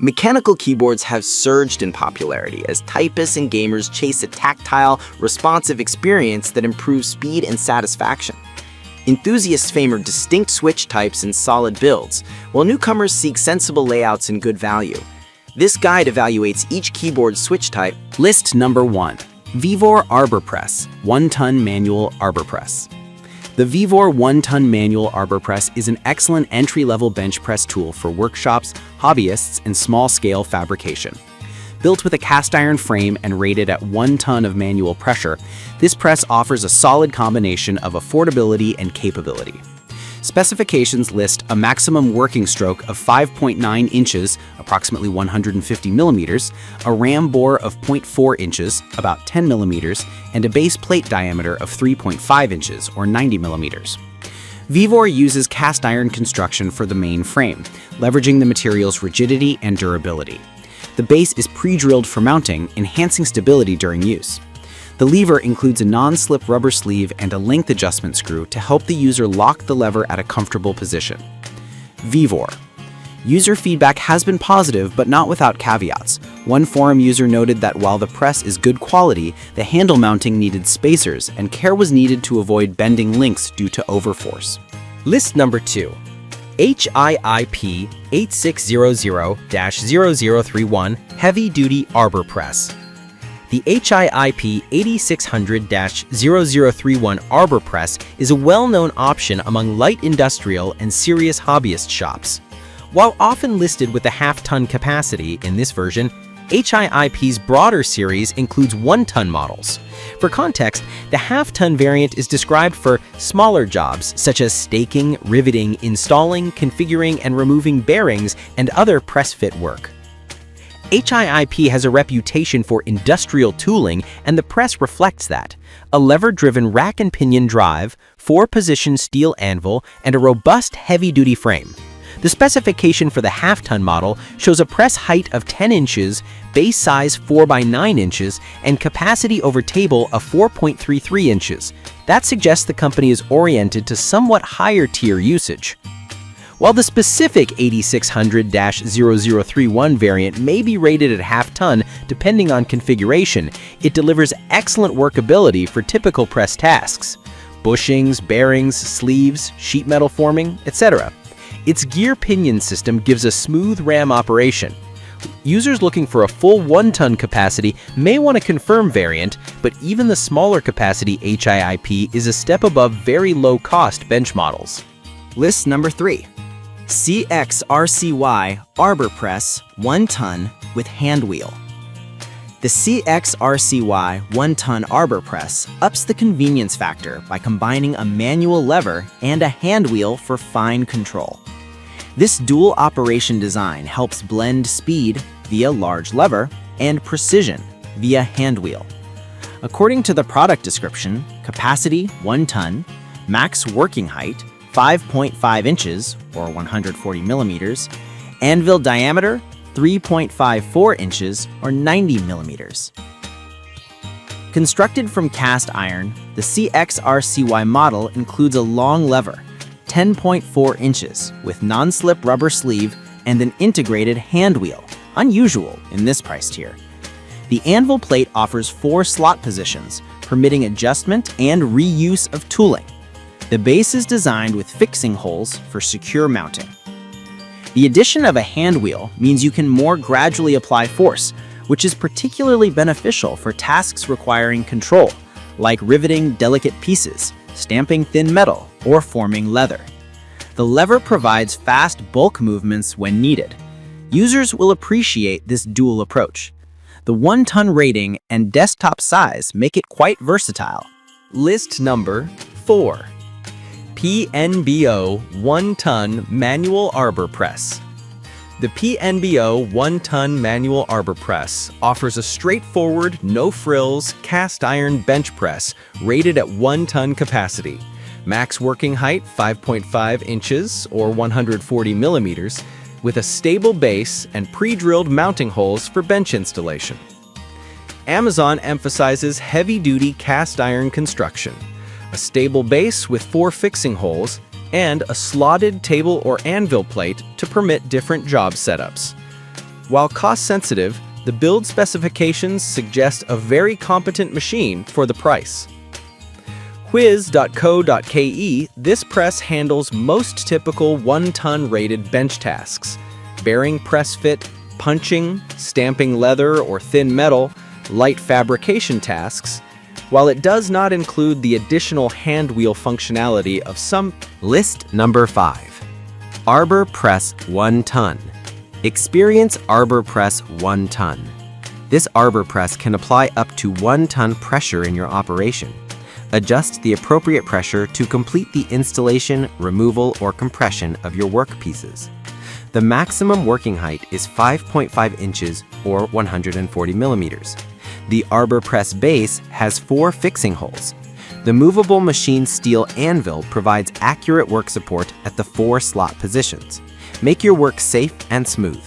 Mechanical keyboards have surged in popularity as typists and gamers chase a tactile, responsive experience that improves speed and satisfaction. Enthusiasts favor distinct switch types and solid builds, while newcomers seek sensible layouts and good value. This guide evaluates each keyboard switch type. List number 1. Vevor Arbor Press 1-ton manual arbor press. The Vevor 1-ton manual arbor press is an excellent entry-level bench press tool for workshops, hobbyists, and small-scale fabrication. Built with a cast iron frame and rated at 1 ton of manual pressure, this press offers a solid combination of affordability and capability. Specifications list a maximum working stroke of 5.9 inches, approximately 150 millimeters, a ram bore of 0.4 inches, about 10 millimeters, and a base plate diameter of 3.5 inches, or 90 millimeters. Vevor uses cast iron construction for the main frame, leveraging the material's rigidity and durability. The base is pre-drilled for mounting, enhancing stability during use. The lever includes a non-slip rubber sleeve and a length adjustment screw to help the user lock the lever at a comfortable position. Vevor. User feedback has been positive, but not without caveats. One forum user noted that while the press is good quality, the handle mounting needed spacers, and care was needed to avoid bending links due to overforce. List number 2. HIIP 8600-0031 Heavy Duty Arbor Press. The HIIP 8600-0031 Arbor Press is a well-known option among light industrial and serious hobbyist shops. While often listed with a half-ton capacity in this version, HIIP's broader series includes 1-ton models. For context, the half-ton variant is described for smaller jobs such as staking, riveting, installing, configuring, and removing bearings and other press-fit work. HIIP has a reputation for industrial tooling, and the press reflects that. A lever-driven rack and pinion drive, 4-position steel anvil, and a robust heavy-duty frame. The specification for the half-ton model shows a press height of 10 inches, base size 4 by 9 inches, and capacity over table of 4.33 inches. That suggests the company is oriented to somewhat higher tier usage. While the specific 8600-0031 variant may be rated at half-ton depending on configuration, it delivers excellent workability for typical press tasks: bushings, bearings, sleeves, sheet metal forming, etc. Its gear pinion system gives a smooth ram operation. Users looking for a full 1-ton capacity may want a confirmed variant, but even the smaller capacity HIIP is a step above very low-cost bench models. List number 3. CXRCY Arbor Press 1-ton with hand wheel. The CXRCY 1-ton arbor press ups the convenience factor by combining a manual lever and a hand wheel for fine control. This dual operation design helps blend speed via large lever and precision via hand wheel. According to the product description, capacity 1 ton, max working height 5.5 inches or 140 millimeters, anvil diameter 3.54 inches or 90 millimeters. Constructed from cast iron, the CXRCY model includes a long lever, 10.4 inches, with non-slip rubber sleeve and an integrated hand wheel, unusual in this price tier. The anvil plate offers 4 slot positions, permitting adjustment and reuse of tooling. The base is designed with fixing holes for secure mounting. The addition of a hand wheel means you can more gradually apply force, which is particularly beneficial for tasks requiring control, like riveting delicate pieces, stamping thin metal, or forming leather. The lever provides fast bulk movements when needed. Users will appreciate this dual approach. The 1-ton rating and desktop size make it quite versatile. List number 4. PNBO 1-ton manual arbor press. The PNBO 1-ton manual arbor press offers a straightforward, no-frills, cast iron bench press rated at 1-ton capacity. Max working height 5.5 inches or 140 millimeters, with a stable base and pre-drilled mounting holes for bench installation. Amazon emphasizes heavy-duty cast iron construction, a stable base with 4 fixing holes, and a slotted table or anvil plate to permit different job setups. While cost-sensitive, the build specifications suggest a very competent machine for the price. Whiz.co.ke, this press handles most typical 1-ton rated bench tasks: bearing press fit, punching, stamping leather or thin metal, light fabrication tasks, while it does not include the additional hand wheel functionality of some. List number 5. Arbor Press 1 ton. Experience Arbor Press 1 ton. This Arbor Press can apply up to 1 ton pressure in your operation. Adjust the appropriate pressure to complete the installation, removal, or compression of your work pieces. The maximum working height is 5.5 inches or 140 millimeters. The Arbor Press base has 4 fixing holes. The movable machine steel anvil provides accurate work support at the 4 slot positions. Make your work safe and smooth.